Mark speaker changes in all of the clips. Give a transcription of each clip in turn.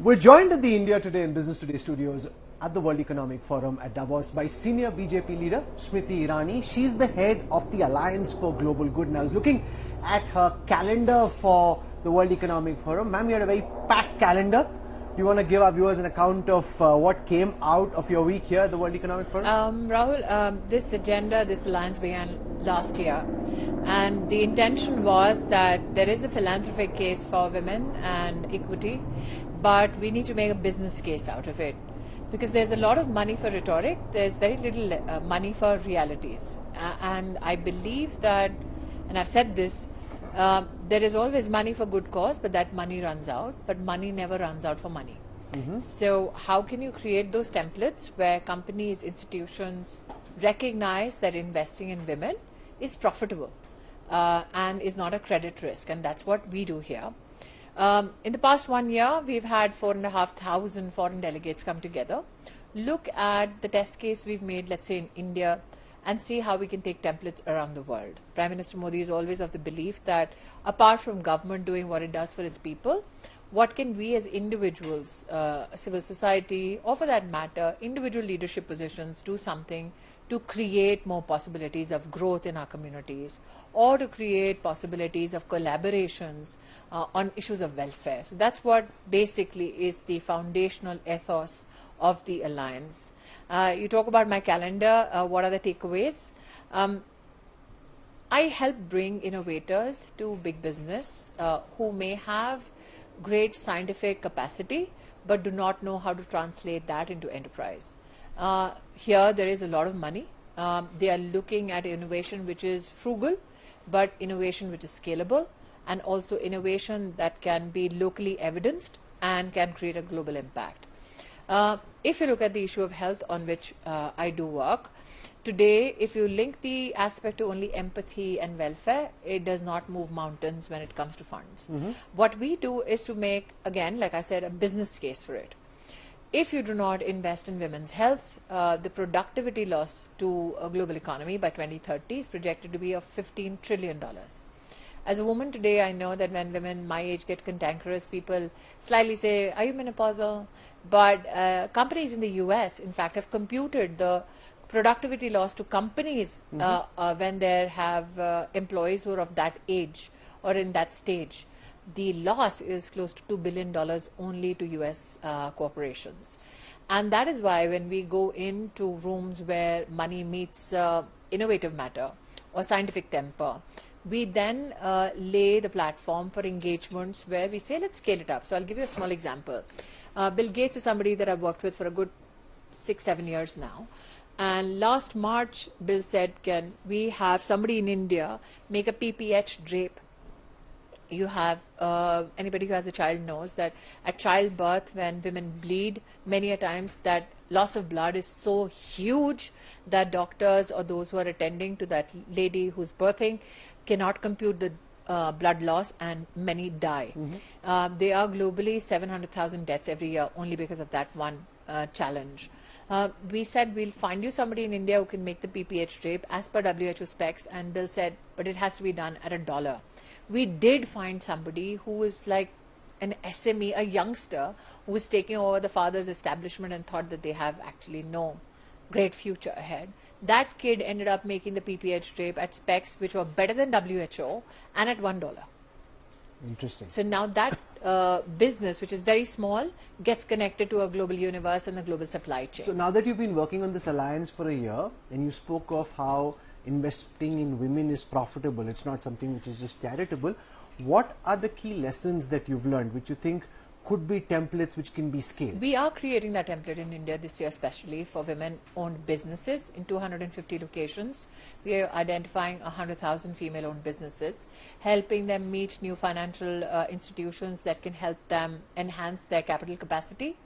Speaker 1: We're joined at the India Today and Business Today studios at the World Economic Forum at Davos by senior BJP leader Smriti Irani. She's the head of the Alliance for Global Good. And I was looking at her calendar for the World Economic Forum. Ma'am, you had a very packed calendar. Do you want to give our viewers an account of what came out of your week here at the World Economic Forum?
Speaker 2: Rahul, this agenda, this alliance began last year, and the intention was that there is a philanthropic case for women and equity, but we need to make a business case out of it, because there's a lot of money for rhetoric, there's very little money for realities, and I believe that, and I've said this, there is always money for good cause, but that money runs out, but money never runs out for money. So how can you create those templates where companies, institutions recognize that investing in women is profitable and is not a credit risk? And that's what we do here. In the past 1 year, we've had 4,500 foreign delegates come together, look at the test case we've made, let's say in India, and see how we can take templates around the world. Prime Minister Modi is always of the belief that apart from government doing what it does for its people, what can we as individuals, civil society, or for that matter, individual leadership positions do something to create more possibilities of growth in our communities, or to create possibilities of collaborations on issues of welfare. So that's what basically is the foundational ethos of the alliance. You talk about my calendar, what are the takeaways? I help bring innovators to big business who may have great scientific capacity but do not know how to translate that into enterprise. Here there is a lot of money. They are looking at innovation which is frugal, but innovation which is scalable, and also innovation that can be locally evidenced and can create a global impact. If you look at the issue of health, on which I do work, today, if you link the aspect to only empathy and welfare, it does not move mountains when it comes to funds. What we do is to make, again, like I said, a business case for it. If you do not invest in women's health, the productivity loss to a global economy by 2030 is projected to be of $15 trillion. As a woman today, I know that when women my age get cantankerous, people slightly say, are you menopausal? But companies in the US, in fact, have computed the productivity loss to companies when they have employees who are of that age or in that stage. The loss is close to $2 billion only to US corporations. And that is why when we go into rooms where money meets innovative matter or scientific temper, we then lay the platform for engagements where we say, let's scale it up. So I'll give you a small example. Bill Gates is somebody that I've worked with for a good 6-7 years now. And last March, Bill said, can we have somebody in India make a PPH drape? You have, anybody who has a child knows that at childbirth, when women bleed, many a times that loss of blood is so huge that doctors or those who are attending to that lady who's birthing cannot compute the blood loss, and many die. There are globally 700,000 deaths every year only because of that one challenge. We said we'll find you somebody in India who can make the PPH drape as per WHO specs, and Bill said, but it has to be done at $1. We did find somebody who was like an SME, a youngster who was taking over the father's establishment and thought that they have actually no great future ahead. That kid ended up making the PPH drape at specs which were better than WHO and at $1.
Speaker 1: Interesting.
Speaker 2: So now that business, which is very small, gets connected to a global universe and a global supply chain.
Speaker 1: So now that you've been working on this alliance for a year, and you spoke of how investing in women is profitable, it's not something which is just charitable, what are the key lessons that you've learned which you think could be templates which can be scaled?
Speaker 2: We are creating that template in India this year, especially for women-owned businesses in 250 locations. We are identifying 100,000 female-owned businesses, helping them meet new financial institutions that can help them enhance their capital capacity.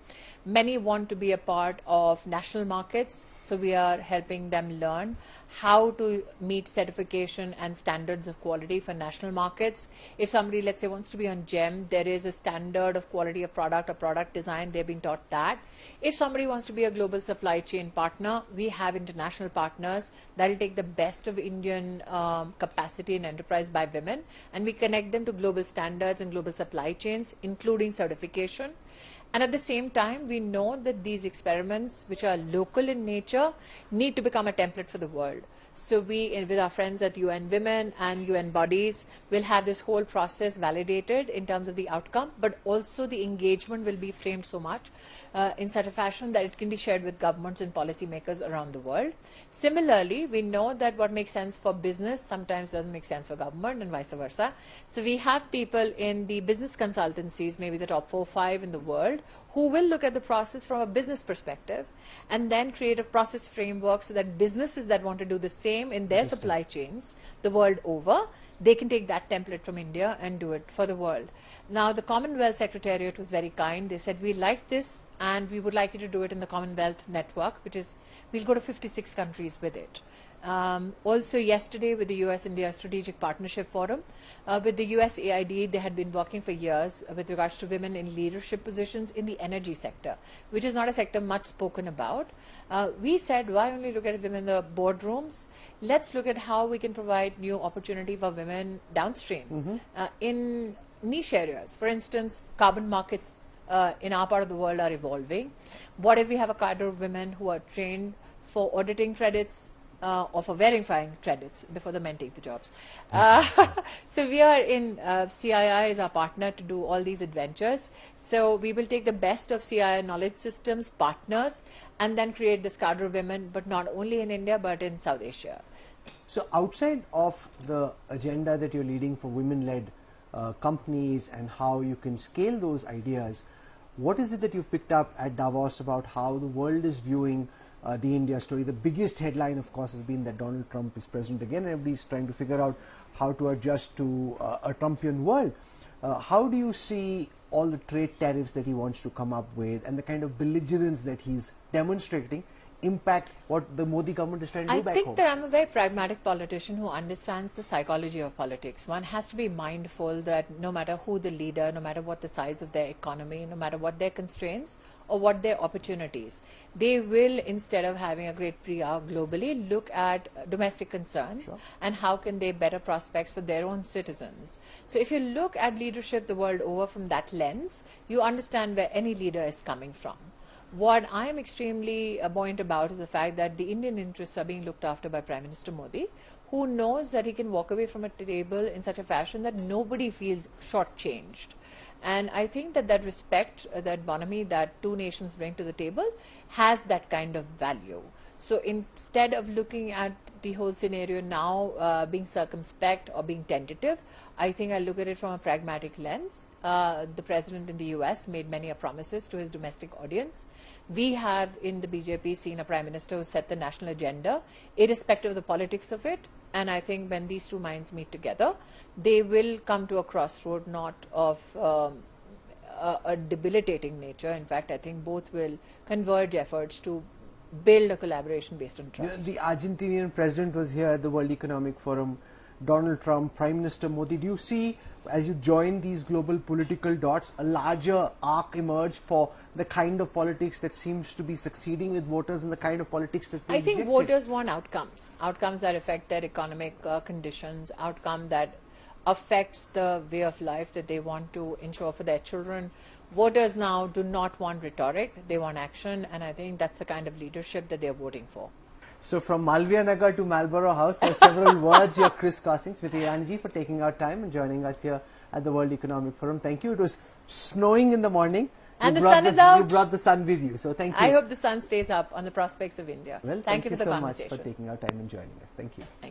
Speaker 2: Many want to be a part of national markets, so we are helping them learn how to meet certification and standards of quality for national markets. If somebody, let's say, wants to be on GEM, there is a standard of quality of product or product design. They've been taught that. If somebody wants to be a global supply chain partner, we have international partners that will take the best of Indian capacity and enterprise by women, and we connect them to global standards and global supply chains, including certification. And at the same time, we know that these experiments, which are local in nature, need to become a template for the world. So we, with our friends at UN Women and UN bodies, will have this whole process validated in terms of the outcome, but also the engagement will be framed so much in such a fashion that it can be shared with governments and policymakers around the world. Similarly, we know that what makes sense for business sometimes doesn't make sense for government and vice versa. So we have people in the business consultancies, maybe the top 4 or 5 in the world, who will look at the process from a business perspective and then create a process framework so that businesses that want to do the same in their supply chains the world over, they can take that template from India and do it for the world. Now, the Commonwealth Secretariat was very kind. They said, we like this and we would like you to do it in the Commonwealth network, which is, we'll go to 56 countries with it. Also yesterday with the US-India Strategic Partnership Forum, with the USAID, they had been working for years with regards to women in leadership positions in the energy sector, which is not a sector much spoken about. We said, why only look at women in the boardrooms? Let's look at how we can provide new opportunity for women downstream in niche areas. For instance, carbon markets in our part of the world are evolving. What if we have a cadre of women who are trained for auditing credits, or for verifying credits before the men take the jobs. So we are in, CII is our partner to do all these adventures. So we will take the best of CII knowledge systems, partners, and then create this cadre of women, but not only in India, but in South Asia.
Speaker 1: So outside of the agenda that you're leading for women-led companies and how you can scale those ideas, what is it that you've picked up at Davos about how the world is viewing the India story? The biggest headline, of course, has been that Donald Trump is president again, and everybody's trying to figure out how to adjust to a Trumpian world. How do you see all the trade tariffs that he wants to come up with and the kind of belligerence that he's demonstrating impact what the Modi government is trying to do back home?
Speaker 2: I think that I'm a very pragmatic politician who understands the psychology of politics. One has to be mindful that no matter who the leader, no matter what the size of their economy, no matter what their constraints or what their opportunities, they will, instead of having a great PR globally, look at domestic concerns and how can they better prospects for their own citizens. So if you look at leadership the world over from that lens, you understand where any leader is coming from. What I am extremely buoyant about is the fact that the Indian interests are being looked after by Prime Minister Modi, who knows that he can walk away from a table in such a fashion that nobody feels shortchanged. And I think that that respect, that bonhomie that two nations bring to the table has that kind of value. So instead of looking at the whole scenario now being circumspect or being tentative, I think I look at it from a pragmatic lens. The president in the US made many promises to his domestic audience. We have in the BJP seen a prime minister who set the national agenda, irrespective of the politics of it. And I think when these two minds meet together, they will come to a crossroad not of a debilitating nature. In fact, I think both will converge efforts to build a collaboration based on trust.
Speaker 1: The Argentinian president was here at the World Economic Forum, Donald Trump, Prime Minister Modi. Do you see, as you join these global political dots, a larger arc emerge for the kind of politics that seems to be succeeding with voters and the kind of politics that's being
Speaker 2: rejected? I think
Speaker 1: rejected?
Speaker 2: Voters want outcomes, outcomes that affect their economic conditions, outcome that affects the way of life that they want to ensure for their children. Voters now do not want rhetoric, they want action, and I think that's the kind of leadership that they're voting for.
Speaker 1: So from Malviya Nagar to Marlborough House, there are several words you're crisscrossing. Smriti Irani ji, for taking our time and joining us here at the World Economic Forum. Thank you. It was snowing in the morning.
Speaker 2: And the sun is out.
Speaker 1: You brought the sun with you, so thank you.
Speaker 2: I hope the sun stays up on the prospects of India.
Speaker 1: Well,
Speaker 2: thank you for the
Speaker 1: so
Speaker 2: conversation.
Speaker 1: much for taking our time and joining us. Thank you.